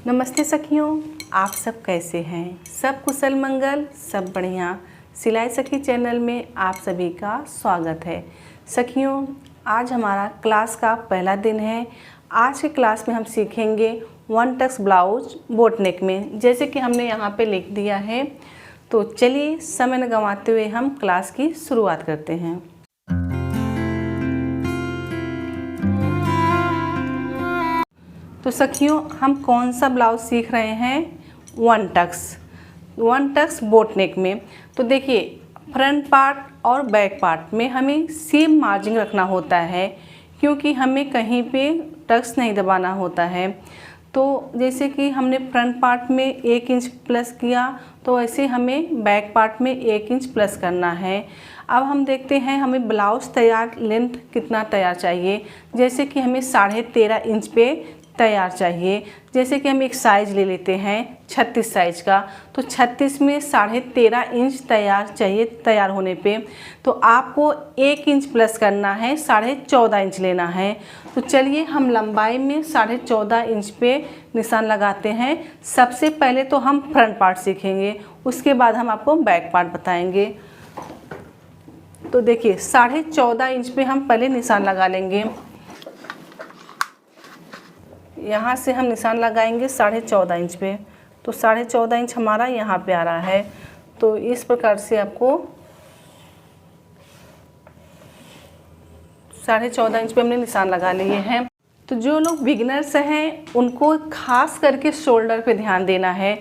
नमस्ते सखियों, आप सब कैसे हैं? सब कुशल मंगल, सब बढ़िया। सिलाई सखी चैनल में आप सभी का स्वागत है। सखियों, आज हमारा क्लास का पहला दिन है। आज के क्लास में हम सीखेंगे वन टक्स ब्लाउज बोट नेक में, जैसे कि हमने यहाँ पे लिख दिया है। तो चलिए समय न गंवाते हुए हम क्लास की शुरुआत करते हैं। तो सखियों, हम कौन सा ब्लाउज सीख रहे हैं? वन टक्स बोट नेक में। तो देखिए, फ्रंट पार्ट और बैक पार्ट में हमें सेम मार्जिन रखना होता है, क्योंकि हमें कहीं पे टक्स नहीं दबाना होता है। तो जैसे कि हमने फ्रंट पार्ट में 1 इंच प्लस किया, तो ऐसे हमें बैक पार्ट में 1 इंच प्लस करना है। अब हम देखते हैं हमें ब्लाउज तैयार लेंथ कितना तैयार चाहिए। जैसे कि हमें 13.5 इंच पे तैयार चाहिए। जैसे कि हम एक साइज ले लेते हैं 36 साइज का, तो 36 में 13.5 इंच तैयार चाहिए तैयार होने पे। तो आपको 1 इंच प्लस करना है, 14.5 इंच लेना है। तो चलिए हम लंबाई में 14.5 इंच पे निशान लगाते हैं। सबसे पहले तो हम फ्रंट पार्ट सीखेंगे, उसके बाद हम आपको बैक पार्ट बताएंगे। तो देखिए, 14.5 इंच पे हम पहले निशान लगा लेंगे। यहाँ से हम निशान लगाएंगे 14.5 इंच पे। तो 14.5 इंच हमारा यहाँ पे आ रहा है। तो इस प्रकार से आपको 14.5 इंच पे हमने निशान लगा लिए हैं। तो जो लोग बिगिनर्स हैं, उनको खास करके शोल्डर पे ध्यान देना है,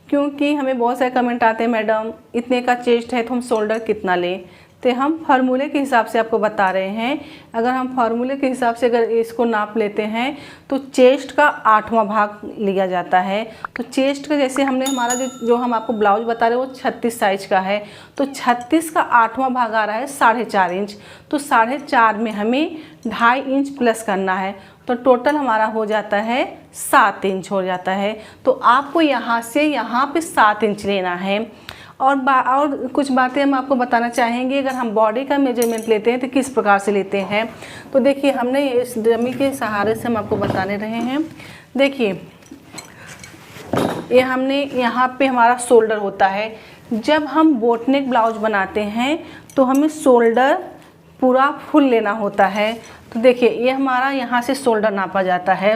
क्योंकि हमें बहुत सारे कमेंट आते हैं, मैडम इतने का चेस्ट है तो हम शोल्डर कितना लें। तो हम फार्मूले के हिसाब से आपको बता रहे हैं। अगर हम फार्मूले के हिसाब से अगर इसको नाप लेते हैं, तो चेस्ट का 8वां भाग लिया जाता है। तो चेस्ट का जैसे हमने हमारा जो हम आपको ब्लाउज बता रहे हैं वो 36 साइज का है, तो 36 का 8वां भाग आ रहा है 4.5 इंच। तो 4.5 में हमें 2.5 इंच प्लस करना है, तो टोटल हमारा हो जाता है 7 इंच हो जाता है। तो आपको यहाँ से यहाँ पे 7 इंच लेना है। और कुछ बातें हम आपको बताना चाहेंगे। अगर हम बॉडी का मेजरमेंट लेते हैं तो किस प्रकार से लेते हैं, तो देखिए हमने इस डमी के सहारे से हम आपको बताने रहे हैं। देखिए, ये हमने यहाँ पे हमारा शोल्डर होता है। जब हम बोट नेक ब्लाउज बनाते हैं तो हमें शोल्डर पूरा फुल लेना होता है। तो देखिए, ये हमारा यहाँ से शोल्डर नापा जाता है।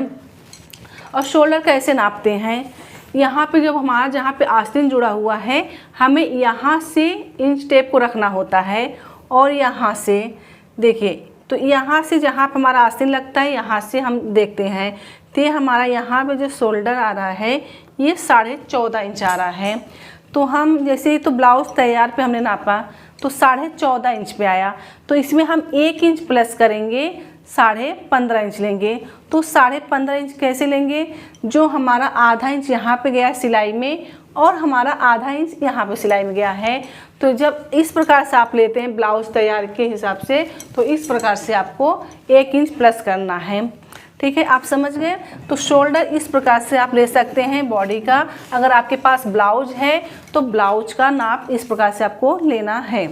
और शोल्डर कैसे नापते हैं? यहाँ पे जब हमारा जहाँ पे आस्तीन जुड़ा हुआ है, हमें यहाँ से इंच टेप को रखना होता है। और यहाँ से देखिए, तो यहाँ से जहाँ पे हमारा आस्तीन लगता है, यहाँ से हम देखते हैं तो ये हमारा यहाँ पे जो शोल्डर आ रहा है ये 14.5 इंच आ रहा है। तो हम जैसे तो ब्लाउज तैयार पे हमने नापा तो 14.5 इंच पे आया, तो इसमें हम 1 इंच प्लस करेंगे, 15.5 इंच लेंगे। तो 15.5 इंच कैसे लेंगे? जो हमारा आधा इंच यहाँ पे गया सिलाई में और हमारा आधा इंच यहाँ पे सिलाई में गया है। तो जब इस प्रकार से आप लेते हैं ब्लाउज तैयार के हिसाब से, तो इस प्रकार से आपको 1 इंच प्लस करना है। ठीक है, आप समझ गए? तो शोल्डर इस प्रकार से आप ले सकते हैं बॉडी का। अगर आपके पास ब्लाउज है तो ब्लाउज का नाप इस प्रकार से आपको लेना है।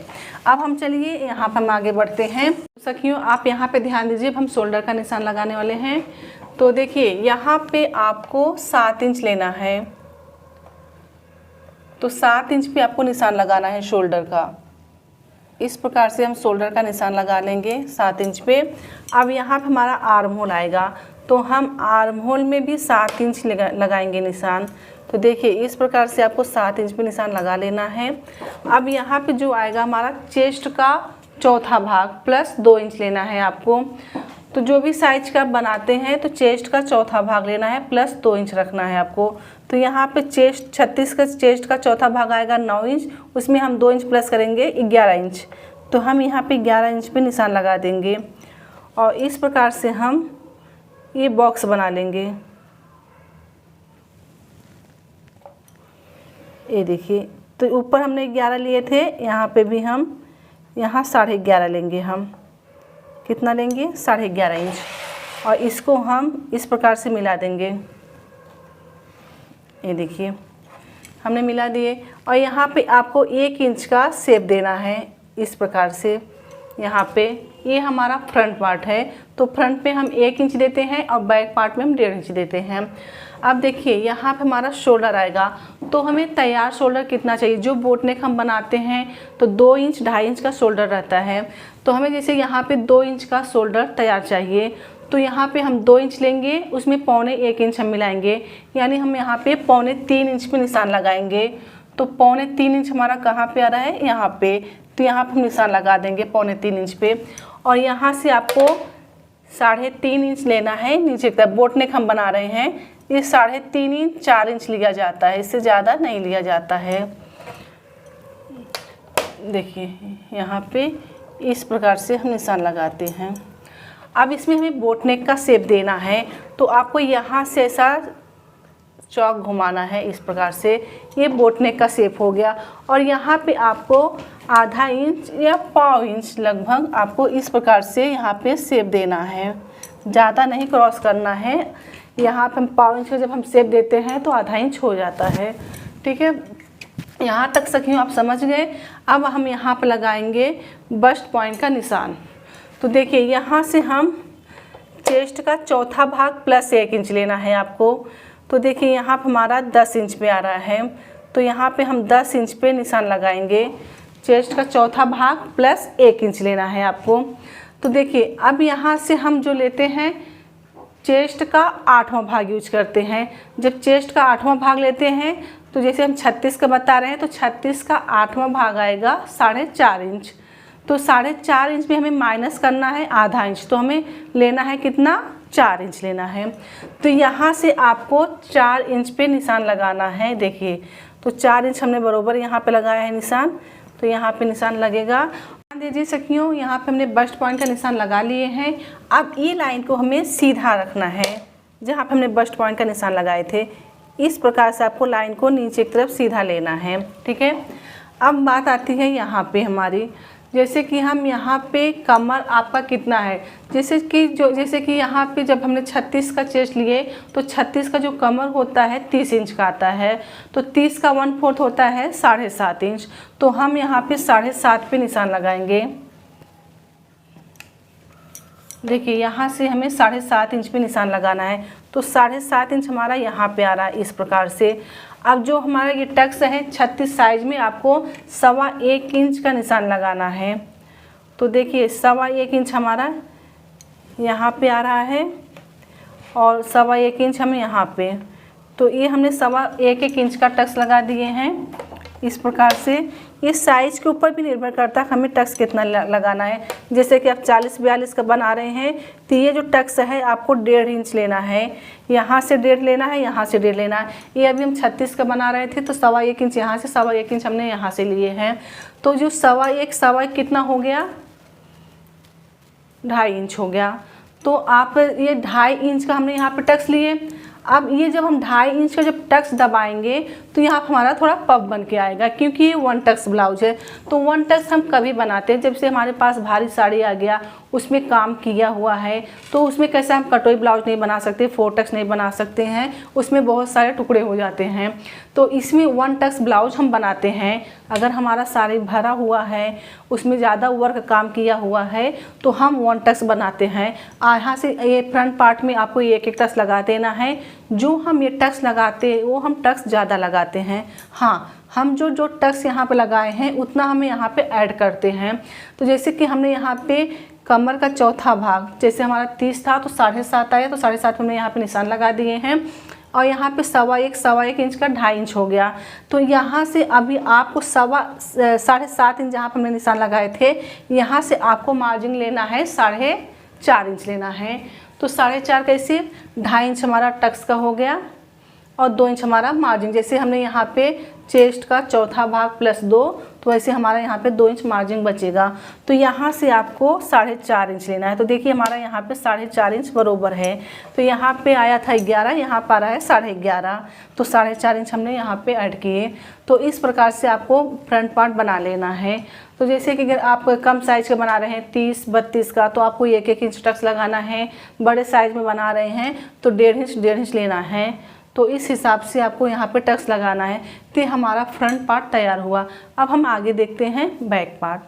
अब हम चलिए यहाँ पर हम आगे बढ़ते हैं। सखियों, आप यहाँ पे ध्यान दीजिए, हम शोल्डर का निशान लगाने वाले हैं। तो देखिए, यहाँ पे आपको 7 इंच लेना है। तो 7 इंच पे आपको निशान लगाना है शोल्डर का। इस प्रकार से हम शोल्डर का निशान लगा लेंगे 7 इंच पे। अब यहाँ पे हमारा आर्म होल आएगा, तो हम आर्म होल में भी 7 इंच लगाएंगे निशान। तो देखिए, इस प्रकार से आपको 7 इंच पे निशान लगा लेना है। अब यहाँ पे जो आएगा हमारा चेस्ट का 4था भाग प्लस 2 इंच लेना है आपको। तो जो भी साइज का बनाते हैं तो चेस्ट का 4था भाग लेना है प्लस 2 इंच रखना है आपको। तो यहाँ पे चेस्ट 36 का चेस्ट का 4था भाग आएगा 9 इंच, उसमें हम 2 इंच प्लस करेंगे 11 इंच। तो हम यहाँ पे 11 इंच पे निशान लगा देंगे और इस प्रकार से हम ये बॉक्स बना लेंगे। ये देखिए, तो ऊपर हमने 11 लिए थे, यहाँ पे भी हम यहाँ 11.5 लेंगे। हम कितना लेंगे? 11.5 इंच। और इसको हम इस प्रकार से मिला देंगे। ये देखिए, हमने मिला दिए। और यहाँ पे आपको 1 इंच का शेप देना है, इस प्रकार से यहाँ पे ये हमारा फ्रंट पार्ट है, तो फ्रंट पे हम 1 इंच देते हैं और बैक पार्ट में हम 1.5 इंच देते हैं। अब देखिए यहाँ पे हमारा शोल्डर आएगा, तो हमें तैयार शोल्डर कितना चाहिए। जो बोट नेक हम बनाते हैं तो 2 इंच 2.5 इंच का शोल्डर रहता है, तो हमें जैसे यहाँ पे 2 इंच का शोल्डर तैयार चाहिए, तो यहाँ पे हम 2 इंच लेंगे, उसमें 1.25 इंच हम मिलाएंगे, यानी हम यहाँ पे 3.25 इंच पे निशान लगाएंगे। तो 3.25 इंच हमारा कहाँ पे आ रहा है, यहाँ पे, तो यहाँ पे हम निशान लगा देंगे 3.25 इंच पे। और यहाँ से आपको 3.5 इंच लेना है नीचे की तरफ। बोट नेक हम बना रहे हैं, ये 3.5 इंच 4 इंच लिया जाता है, इससे ज़्यादा नहीं लिया जाता है। देखिए यहाँ पे इस प्रकार से हम निशान लगाते हैं। अब इसमें हमें बोट नेक का शेप देना है, तो आपको यहाँ से ऐसा चौक घुमाना है इस प्रकार से, ये बोट नेक का शेप हो गया। और यहाँ पे आपको 1/2 इंच या 1/4 इंच लगभग आपको इस प्रकार से यहाँ पे शेप देना है, ज़्यादा नहीं क्रॉस करना है। यहाँ पे हम 1/4 इंच का जब हम शेप देते हैं तो 1/2 इंच हो जाता है, ठीक है। यहाँ तक सखियों आप समझ गए। अब हम यहाँ पर लगाएंगे बस्ट पॉइंट का निशान। तो देखिए यहाँ से हम चेस्ट का चौथा भाग प्लस 1 इंच लेना है आपको। तो देखिए यहाँ पर हमारा 10 इंच पे आ रहा है, तो यहाँ पे हम 10 इंच पे निशान लगाएंगे। चेस्ट का चौथा भाग प्लस 1 इंच लेना है आपको। तो देखिए अब यहाँ से हम जो लेते हैं चेस्ट का 8वां भाग यूज करते हैं। जब चेस्ट का 8वां भाग लेते हैं तो जैसे हम 36 का बता रहे हैं, तो 36 का 8वां भाग आएगा 4.5 इंच। तो 4.5 इंच में हमें माइनस करना है 1/2 इंच, तो हमें लेना है कितना, 4 इंच लेना है। तो यहाँ से आपको 4 इंच पे निशान लगाना है। देखिए तो 4 इंच हमने बरोबर यहाँ पे लगाया है निशान, तो यहाँ पे निशान लगेगा। ध्यान दीजिए सखियों, यहाँ पे हमने बस्ट पॉइंट का निशान लगा लिए हैं। अब ये लाइन को हमें सीधा रखना है, जहाँ पे हमने बस्ट पॉइंट का निशान लगाए थे, इस प्रकार से आपको लाइन को नीचे की तरफ सीधा लेना है, ठीक है। अब बात आती है यहाँ पे हमारी, जैसे कि हम यहाँ पे कमर आपका कितना है, जैसे कि यहाँ पे जब हमने 36 का चेस्ट लिए तो 36 का जो कमर होता है 30 इंच का आता है, तो 30 का 1/4 होता है 7.5 इंच। तो हम यहाँ पे 7.5 पे निशान लगाएंगे। देखिए यहाँ से हमें 7.5 इंच पे निशान लगाना है, तो 7.5 इंच हमारा यहाँ पे आ रहा है इस प्रकार से। अब जो हमारा ये टक्स है 36 साइज में आपको 1.25 इंच का निशान लगाना है। तो देखिए 1.25 इंच हमारा यहाँ पे आ रहा है और 1.25 इंच हमें यहाँ पे, तो ये हमने 1.25 इंच का टक्स लगा दिए हैं इस प्रकार से। ये साइज़ के ऊपर भी निर्भर करता है हमें टक्स कितना लगाना है। जैसे कि आप 40-42 का बना रहे हैं तो ये जो टक्स है आपको 1.5 इंच लेना है, यहाँ से 1.5 लेना है, यहाँ से 1.5 लेना है। ये अभी हम 36 का बना रहे थे तो 1.25 इंच यहाँ से, 1.25 इंच हमने यहाँ से लिए हैं। तो जो 1.25 कितना हो गया, 2.5 इंच हो गया। तो आप ये 2.5 इंच का हमने यहाँ पे टक्स लिए। अब ये जब हम 2.5 इंच का जब टक्स दबाएंगे तो यहाँ हमारा थोड़ा पफ बन के आएगा, क्योंकि ये 1 टक्स ब्लाउज है। तो 1 टक्स हम कभी बनाते हैं जब से हमारे पास भारी साड़ी आ गया, उसमें काम किया हुआ है, तो उसमें कैसे हम कटोई ब्लाउज नहीं बना सकते, 4 टक्स नहीं बना सकते हैं, उसमें बहुत सारे टुकड़े हो जाते हैं। तो इसमें 1 टक्स ब्लाउज हम बनाते हैं। अगर हमारा साड़ी भरा हुआ है, उसमें ज़्यादा वर्क काम किया हुआ है, तो हम 1 टक्स बनाते हैं। यहाँ से ये फ्रंट पार्ट में आपको 1-1 टक्स लगा देना है। जो हम ये टक्स लगाते हैं वो हम टक्स ज़्यादा लगाते हैं। हाँ, हम जो टक्स यहाँ पे लगाए हैं उतना हमें यहाँ पे ऐड करते हैं। तो जैसे कि हमने यहाँ पे कमर का चौथा भाग, जैसे हमारा 30 था तो 7.5 आया, तो 7.5 हमने यहाँ पे निशान लगा दिए हैं। और यहाँ पे 1.25 इंच का 2.5 इंच हो गया। तो यहाँ से अभी आपको 7.5 इंच जहाँ पर हमने निशान लगाए थे, यहाँ से आपको मार्जिन लेना है 4.5 इंच लेना है। तो 4.5 कैसे, 2.5 इंच हमारा टक्स का हो गया और 2 इंच हमारा मार्जिन। जैसे हमने यहाँ पे चेस्ट का चौथा भाग प्लस 2, तो ऐसे हमारा यहाँ पे 2 इंच मार्जिन बचेगा। तो यहाँ से आपको 4.5 इंच लेना है। तो देखिए हमारा यहाँ पे 4.5 इंच बरोबर है। तो यहाँ पे आया था 11, यहाँ पर आ रहा है 11.5, तो 4.5 इंच हमने यहाँ पे ऐड किए। तो इस प्रकार से आपको फ्रंट पार्ट बना लेना है। तो जैसे कि अगर आप कम साइज़ का बना रहे हैं 30-32 का, तो आपको 1-1 इंच टक्स लगाना है। बड़े साइज़ में बना रहे हैं तो 1.5 इंच लेना है। तो इस हिसाब से आपको यहाँ पे टक्स लगाना है। तो हमारा फ्रंट पार्ट तैयार हुआ। अब हम आगे देखते हैं बैक पार्ट।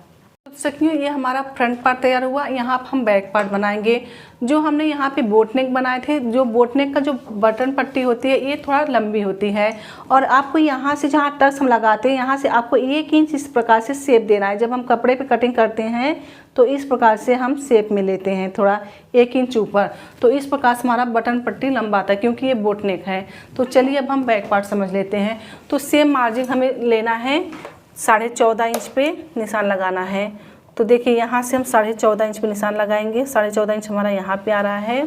तो सखियों ये हमारा फ्रंट पार्ट तैयार हुआ। यहाँ पर हम बैक पार्ट बनाएंगे। जो हमने यहाँ पे बोट नेक बनाए थे, जो बोट नेक का जो बटन पट्टी होती है ये थोड़ा लंबी होती है और आपको यहाँ से जहाँ टक्स हम लगाते हैं यहाँ से आपको 1 इंच इस प्रकार से शेप देना है। जब हम कपड़े पे कटिंग करते हैं तो इस प्रकार से हम शेप में लेते हैं थोड़ा 1 इंच ऊपर, तो इस प्रकार से हमारा बटन पट्टी लंबा आता है क्योंकि ये बोट नेक है। तो चलिए अब हम बैक पार्ट समझ लेते हैं। तो सेम मार्जिन हमें लेना है 14.5 इंच पे निशान लगाना है। तो देखिए यहाँ से हम 14.5 इंच पे निशान लगाएंगे। 14.5 इंच हमारा यहाँ पे आ रहा है,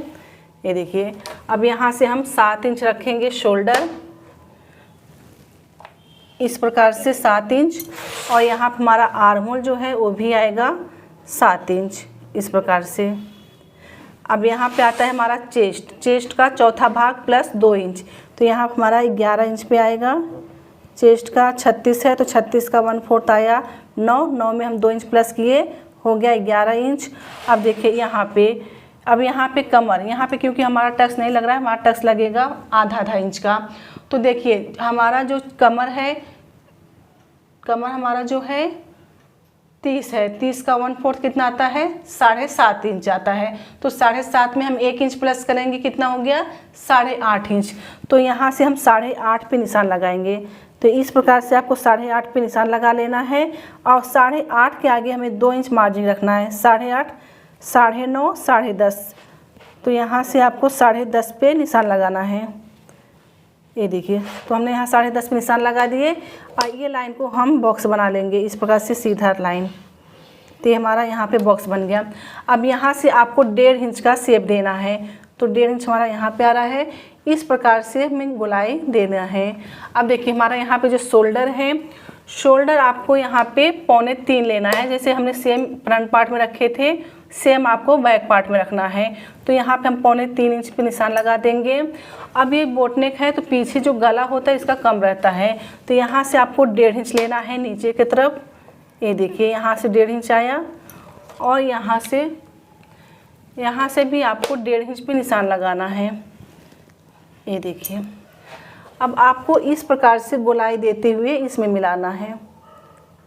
ये देखिए। अब यहाँ से हम 7 इंच रखेंगे शोल्डर, इस प्रकार से 7 इंच, और यहाँ पर हमारा आर्म होल जो है वो भी आएगा 7 इंच इस प्रकार से। अब यहाँ पे आता है हमारा चेस्ट का चौथा भाग प्लस 2 इंच, तो यहाँ पर हमारा 11 इंच पे आएगा। चेस्ट का 36 है तो 36 का 1/4 आया 9 में हम 2 इंच प्लस किए, हो गया 11 इंच। अब देखिए यहाँ पे, अब यहाँ पे कमर, यहाँ पे क्योंकि हमारा टक्स नहीं लग रहा है, हमारा टक्स लगेगा आधा इंच का। तो देखिए हमारा जो कमर है, कमर हमारा जो है 30 है, 30 का 1/4 कितना आता है 7.5 इंच आता है। तो 7.5 में हम 1 इंच प्लस करेंगे, कितना हो गया 8.5 इंच। तो यहाँ से हम 8.5 पे निशान लगाएंगे। तो इस प्रकार से आपको 8.5 पे निशान लगा लेना है और 8.5 के आगे हमें 2 इंच मार्जिन रखना है। 8.5, 9.5, 10.5, तो यहाँ से आपको 10.5 पे निशान लगाना है। ये देखिए, तो हमने यहाँ 10.5 पे निशान लगा दिए और ये लाइन को हम बॉक्स बना लेंगे इस प्रकार से सीधा लाइन। तो ये हमारा यहाँ पे बॉक्स बन गया। अब यहाँ से आपको 1.5 इंच का शेप देना है, तो 1.5 इंच हमारा यहाँ पे आ रहा है। इस प्रकार से हमें गोलाई देना है। अब देखिए हमारा यहाँ पे जो शोल्डर है, शोल्डर आपको यहाँ पे 3.25 लेना है। जैसे हमने सेम फ्रंट पार्ट में रखे थे, सेम आपको बैक पार्ट में रखना है। तो यहाँ पे हम 3.25 इंच पे निशान लगा देंगे। अब ये बोट नेक है तो पीछे जो गला होता है इसका कम रहता है, तो यहाँ से आपको 1.5 इंच लेना है नीचे की तरफ। ये देखिए यहाँ से 1.5 इंच आया और यहाँ से भी आपको 1.5 इंच पे निशान लगाना है। ये देखिए, अब आपको इस प्रकार से गोलाई देते हुए इसमें मिलाना है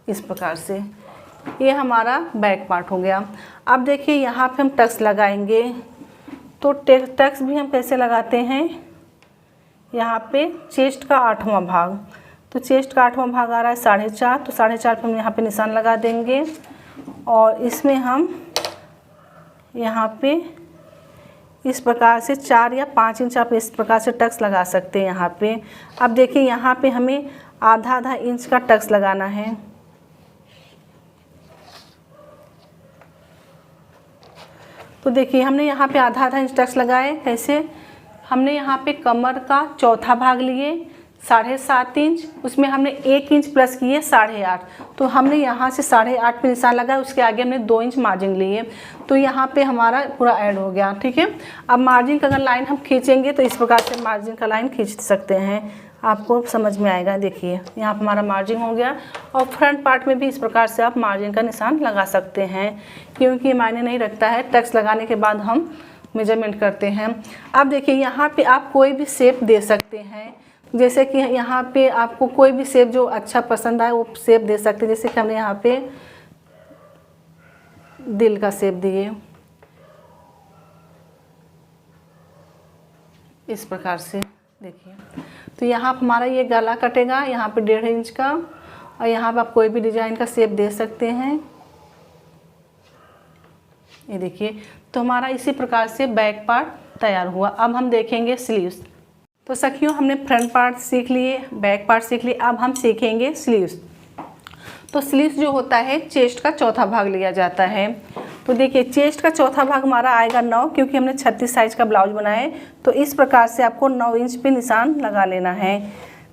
इस प्रकार से। ये हमारा बैक पार्ट हो गया। अब देखिए यहाँ पे हम टक्स लगाएंगे। तो टक्स भी हम कैसे लगाते हैं, यहाँ पे चेस्ट का 8वां भाग, तो चेस्ट का 8वां भाग आ रहा है 4.5, तो 4.5 पे हम यहाँ पे निशान लगा देंगे और इसमें हम यहाँ पे इस प्रकार से 4 या 5 इंच आप इस प्रकार से टक्स लगा सकते हैं यहाँ पे। अब देखिए यहाँ पे हमें आधा इंच का टक्स लगाना है। तो देखिए हमने यहाँ पे आधा इंच टक्स लगाए। कैसे, हमने यहाँ पे कमर का चौथा भाग लिए 7.5 इंच, उसमें हमने 1 इंच प्लस किए 8.5, तो हमने यहाँ से 8.5 पे निशान लगाया, उसके आगे हमने 2 इंच मार्जिन लिए, तो यहाँ पे हमारा पूरा ऐड हो गया। ठीक है, अब मार्जिन का अगर लाइन हम खींचेंगे तो इस प्रकार से मार्जिन का लाइन खींच सकते हैं, आपको समझ में आएगा। देखिए यहाँ पर हमारा मार्जिन हो गया और फ्रंट पार्ट में भी इस प्रकार से आप मार्जिन का निशान लगा सकते हैं, क्योंकि मायने नहीं रखता है, टक्स लगाने के बाद हम मेजरमेंट करते हैं। अब देखिए यहाँ पे आप कोई भी शेप दे सकते हैं, जैसे कि यहाँ पे आपको कोई भी शेप जो अच्छा पसंद आए वो शेप दे सकते हैं। जैसे कि हमने यहाँ पे दिल का शेप दिए इस प्रकार से। देखिए तो यहाँ पर हमारा ये गला कटेगा यहाँ पे 1.5 इंच का, और यहाँ पर आप कोई भी डिजाइन का शेप दे सकते हैं। ये देखिए, तो हमारा इसी प्रकार से बैक पार्ट तैयार हुआ। अब हम देखेंगे स्लीव्स। तो सखियों हमने फ्रंट पार्ट सीख लिए, बैक पार्ट सीख लिए, अब हम सीखेंगे स्लीव्स। तो स्लीव्स जो होता है चेस्ट का चौथा भाग लिया जाता है। तो देखिए चेस्ट का चौथा भाग हमारा आएगा 9, क्योंकि हमने 36 साइज का ब्लाउज बनाए, तो इस प्रकार से आपको 9 इंच पे निशान लगा लेना है।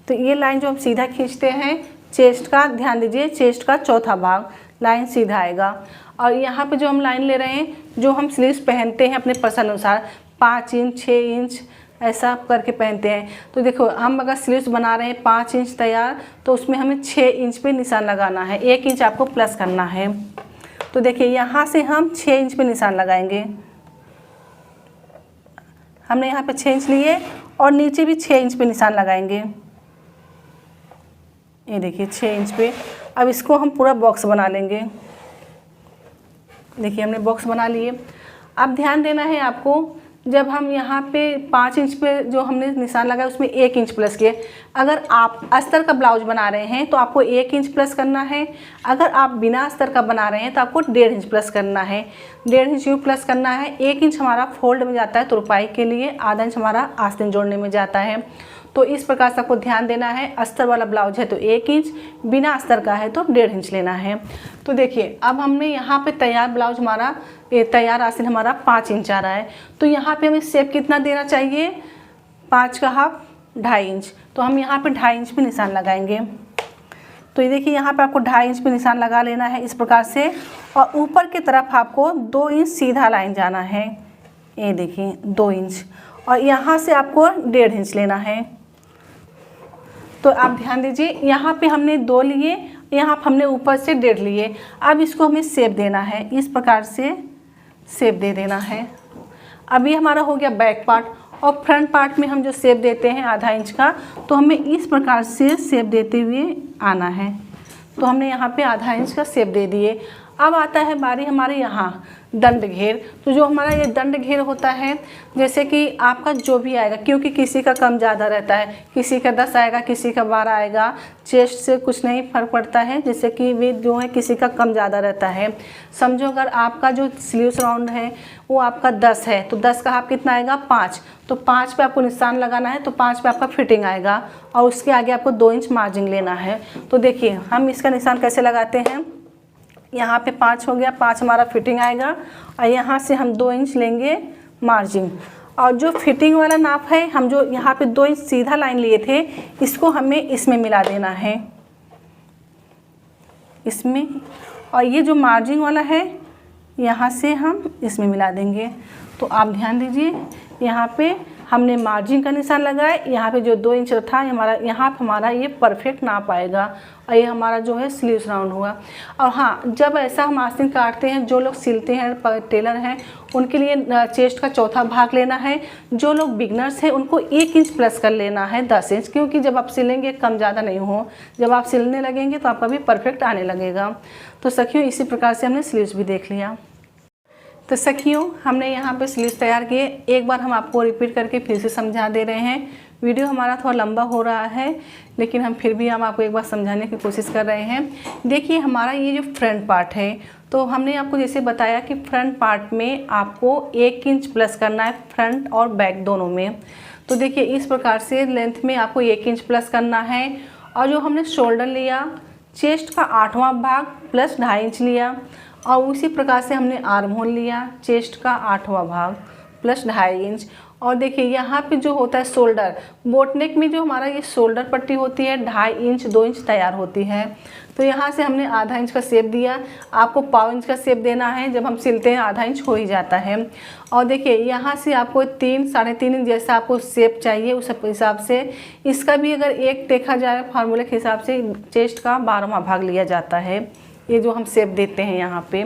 तो ये लाइन जो हम सीधा खींचते हैं चेस्ट का, ध्यान दीजिए चेस्ट का चौथा भाग लाइन सीधा आएगा। और यहाँ पे जो हम लाइन ले रहे हैं, जो हम स्लीव्स पहनते हैं अपने पसंद अनुसार 5 इंच 6 इंच ऐसा करके पहनते हैं। तो देखो हम अगर स्लीव्स बना रहे हैं 5 इंच तैयार, तो उसमें हमें 6 इंच पे निशान लगाना है, 1 इंच आपको प्लस करना है। तो देखिए यहाँ से हम 6 इंच पे निशान लगाएंगे। हमने यहाँ पे 6 इंच लिए और नीचे भी 6 इंच पे निशान लगाएंगे। ये देखिए 6 इंच पे। अब इसको हम पूरा बॉक्स बना लेंगे। देखिए हमने बॉक्स बना लिए। अब ध्यान देना है आपको, जब हम यहाँ पे 5 इंच पे जो हमने निशान लगाया उसमें 1 इंच प्लस किए। अगर आप अस्तर का ब्लाउज बना रहे हैं तो आपको 1 इंच प्लस करना है। अगर आप बिना अस्तर का बना रहे हैं तो आपको 1.5 इंच प्लस करना है। 1.5 इंच यूँ प्लस करना है। 1 इंच हमारा फोल्ड में जाता है तुरपाई के लिए, आधा इंच हमारा आस्तीन जोड़ने में जाता है। तो इस प्रकार से आपको ध्यान देना है। अस्तर वाला ब्लाउज है तो 1 इंच, बिना अस्तर का है तो 1.5 इंच लेना है। तो देखिए अब हमने यहाँ पे तैयार ब्लाउज हमारा, तैयार आस्तीन हमारा 5 इंच आ रहा है। तो यहाँ पे हमें शेप कितना देना चाहिए, 5 का हाफ 2.5 इंच। तो हम यहाँ पे 2.5 इंच पे निशान लगाएंगे। तो ये देखिए यहाँ पे आपको 2.5 इंच पे निशान लगा लेना है इस प्रकार से, और ऊपर की तरफ आपको 2 इंच सीधा लाइन जाना है। ये देखिए 2 इंच, और यहाँ से आपको 1.5 इंच लेना है। तो आप ध्यान दीजिए, यहाँ पे हमने 2 लिए, यहाँ पे हमने ऊपर से 1.5 लिए। अब इसको हमें शेप देना है, इस प्रकार से शेप दे देना है। अब ये हमारा हो गया बैक पार्ट, और फ्रंट पार्ट में हम जो शेप देते हैं आधा इंच का, तो हमें इस प्रकार से शेप देते हुए आना है। तो हमने यहाँ पे आधा इंच का शेप दे दिए। अब आता है बारी हमारे यहाँ दंड घेर। तो जो हमारा ये दंड घेर होता है, जैसे कि आपका जो भी आएगा, क्योंकि किसी का कम ज़्यादा रहता है, किसी का 10 आएगा, किसी का 12 आएगा, चेस्ट से कुछ नहीं फ़र्क पड़ता है। जैसे कि वे जो है किसी का कम ज़्यादा रहता है। समझो अगर आपका जो स्लीव्स राउंड है वो आपका 10 है, तो 10 का हाफ कितना आएगा, 5। तो 5 पे आपको निशान लगाना है, तो 5 पे आपका फिटिंग आएगा, और उसके आगे आपको 2 इंच मार्जिन लेना है। तो देखिए हम इसका निशान कैसे लगाते हैं। यहाँ पे 5 हो गया, 5 हमारा फिटिंग आएगा, और यहाँ से हम 2 इंच लेंगे मार्जिन। और जो फिटिंग वाला नाप है, हम जो यहाँ पे 2 इंच सीधा लाइन लिए थे, इसको हमें इसमें मिला देना है, इसमें। और ये जो मार्जिन वाला है, यहाँ से हम इसमें मिला देंगे। तो आप ध्यान दीजिए, यहाँ पे हमने मार्जिन का निशान लगाया, यहाँ पे जो 2 इंच था हमारा, यहाँ पे हमारा ये परफेक्ट नाप आएगा, और ये हमारा जो है स्लीव्स राउंड हुआ। और हाँ, जब ऐसा हम आस्तीन काटते हैं, जो लोग सिलते हैं, टेलर हैं, उनके लिए चेस्ट का चौथा भाग लेना है। जो लोग बिगनर्स हैं उनको 1 इंच प्लस कर लेना है, 10 इंच, क्योंकि जब आप सिलेंगे कम ज़्यादा नहीं हो, जब आप सिलने लगेंगे तो आपका भी परफेक्ट आने लगेगा। तो सखियों इसी प्रकार से हमने स्लीव्स भी देख लिया। तो सखियों हमने यहाँ पे स्लीव्स तैयार किए। एक बार हम आपको रिपीट करके फिर से समझा दे रहे हैं। वीडियो हमारा थोड़ा लंबा हो रहा है, लेकिन हम फिर भी हम आपको एक बार समझाने की कोशिश कर रहे हैं। देखिए हमारा ये जो फ्रंट पार्ट है, तो हमने आपको जैसे बताया कि फ्रंट पार्ट में आपको 1 इंच प्लस करना है, फ्रंट और बैक दोनों में। तो देखिए इस प्रकार से लेंथ में आपको 1 इंच प्लस करना है। और जो हमने शोल्डर लिया, चेस्ट का 8वां भाग प्लस 2.5 इंच लिया, और उसी प्रकार से हमने आर्म होल लिया, चेस्ट का 8वां भाग प्लस 2.5 इंच। और देखिए यहाँ पे जो होता है शोल्डर, बोटनेक में जो हमारा ये शोल्डर पट्टी होती है 2.5 इंच 2 इंच तैयार होती है। तो यहाँ से हमने आधा इंच का शेप दिया, आपको 1/4 इंच का शेप देना है। जब हम सिलते हैं आधा इंच हो ही जाता है। और देखिए यहाँ से आपको 3 साढ़े 3 इंच जैसा आपको शेप चाहिए, उस हिसाब से इसका भी अगर एक देखा जाए फार्मूले के हिसाब से, चेस्ट का 12वां भाग लिया जाता है, ये जो हम शेप देते हैं यहाँ पे।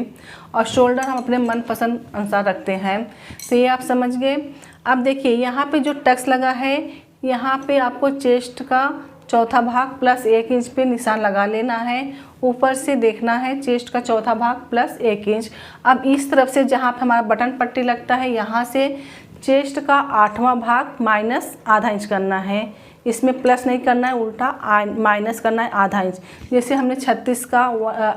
और शोल्डर हम अपने मनपसंद अनुसार रखते हैं। तो ये आप समझ गए। अब देखिए यहाँ पे जो टक्स लगा है, यहाँ पे आपको चेस्ट का 4था भाग प्लस 1 इंच पे निशान लगा लेना है। ऊपर से देखना है चेस्ट का 4था भाग प्लस 1 इंच। अब इस तरफ से जहाँ पे हमारा बटन पट्टी लगता है, यहाँ से चेस्ट का 8वां भाग माइनस आधा इंच करना है। इसमें प्लस नहीं करना है, उल्टा माइनस करना है आधा इंच। जैसे हमने 36 का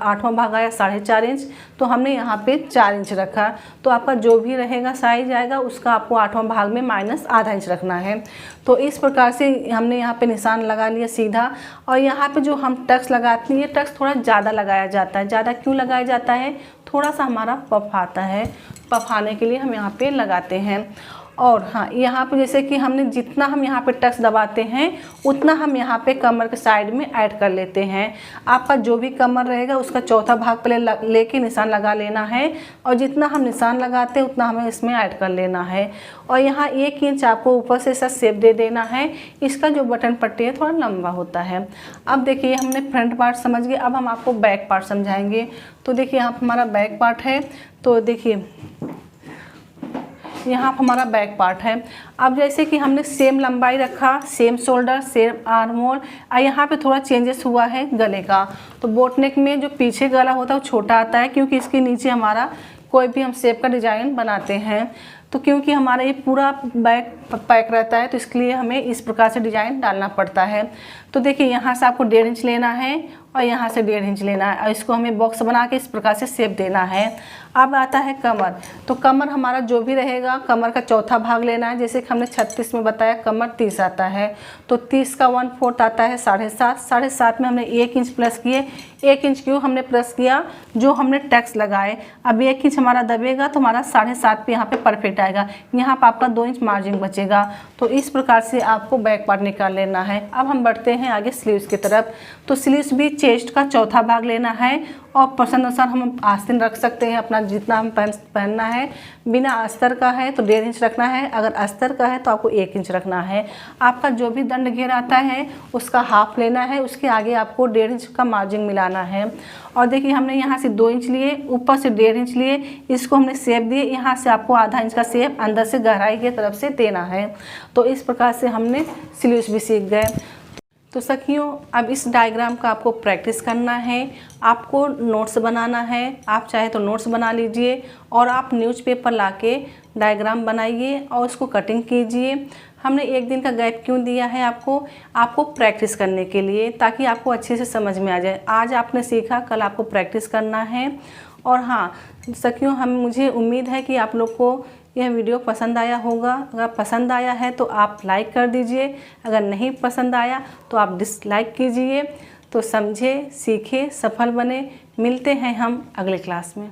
8वां भाग आया 4.5 इंच, तो हमने यहाँ पे 4 इंच रखा। तो आपका जो भी रहेगा साइज आएगा, उसका आपको 8वां भाग में माइनस आधा इंच रखना है। तो इस प्रकार से हमने यहाँ पे निशान लगा लिया सीधा। और यहाँ पे जो हम टक्स लगाते हैं, ये टक्स थोड़ा ज़्यादा लगाया जाता है। ज़्यादा क्यों लगाया जाता है, थोड़ा सा हमारा पफ आता है, पफ आने के लिए हम यहाँ पे लगाते हैं। और हाँ, यहाँ पे जैसे कि हमने जितना हम यहाँ पे टक्स दबाते हैं, उतना हम यहाँ पे कमर के साइड में ऐड कर लेते हैं। आपका जो भी कमर रहेगा उसका 4था भाग पहले लेके निशान लगा लेना है, और जितना हम निशान लगाते हैं उतना हमें इसमें ऐड कर लेना है। और यहाँ 1 इंच आपको ऊपर से ऐसा शेप दे देना है। इसका जो बटन पट्टी है थोड़ा लंबा होता है। अब देखिए हमने फ्रंट पार्ट समझ गए, अब हम आपको बैक पार्ट समझाएंगे। तो देखिए यहाँ पर हमारा बैक पार्ट है। तो देखिए यहाँ पर हमारा बैक पार्ट है। अब जैसे कि हमने सेम लंबाई रखा, same shoulder, same arm hole, और यहाँ पे थोड़ा चेंजेस हुआ है गले का। तो बोट नेक में जो पीछे गला होता है वो छोटा आता है, क्योंकि इसके नीचे हमारा कोई भी हम शेप का डिज़ाइन बनाते हैं तो क्योंकि हमारा ये पूरा बैग पैक रहता है तो इसके लिए हमें इस प्रकार से डिज़ाइन डालना पड़ता है। तो देखिए यहाँ से आपको 1.5 इंच लेना है और यहाँ से 1.5 इंच लेना है और इसको हमें बॉक्स बना के इस प्रकार से शेप देना है। अब आता है कमर। तो कमर हमारा जो भी रहेगा कमर का चौथा भाग लेना है। जैसे कि हमने 36 में बताया कमर 30 आता है तो 30 का 1/4 आता है 7.5। 7.5 में हमने 1 इंच प्लस किए। 1 इंच क्यों हमने प्लस किया, जो हमने टैक्स लगाए। अब 1 इंच हमारा दबेगा तो हमारा 7.5 पे यहाँ पे परफेक्ट आएगा। यहाँ पर आपका 2 इंच मार्जिन बचेगा। तो इस प्रकार से आपको बैक पार्ट निकाल लेना है। अब हम बढ़ते हैं आगे स्लीव्स की तरफ। तो स्लीव्स भी चेस्ट का चौथा भाग लेना है और पसंद अनुसार हम आस्तीन रख सकते हैं अपना जितना हम पहनना है। बिना अस्तर का है तो 1.5 इंच रखना है, अगर अस्तर का है तो आपको 1 इंच रखना है। आपका जो भी दंड घेर आता है उसका हाफ लेना है, उसके आगे आपको 1.5 इंच का मार्जिन मिलाना है। और देखिए हमने यहाँ से 2 इंच लिए, ऊपर से 1.5 इंच लिए, इसको हमने शेप दिए। यहाँ से आपको आधा इंच का शेप अंदर से गहराई की तरफ से देना है। तो इस प्रकार से हमने स्लीव्स भी सीख गए। तो सखियों अब इस डायग्राम का आपको प्रैक्टिस करना है, आपको नोट्स बनाना है। आप चाहे तो नोट्स बना लीजिए और आप न्यूज़पेपर लाके डायग्राम बनाइए और उसको कटिंग कीजिए। हमने 1 दिन का गैप क्यों दिया है आपको प्रैक्टिस करने के लिए, ताकि आपको अच्छे से समझ में आ जाए। आज आपने सीखा, कल आपको प्रैक्टिस करना है। और हाँ सखियों, मुझे उम्मीद है कि आप लोग को यह वीडियो पसंद आया होगा। अगर पसंद आया है तो आप लाइक कर दीजिए, अगर नहीं पसंद आया तो आप डिसलाइक कीजिए। तो समझे, सीखे, सफल बने। मिलते हैं हम अगले क्लास में।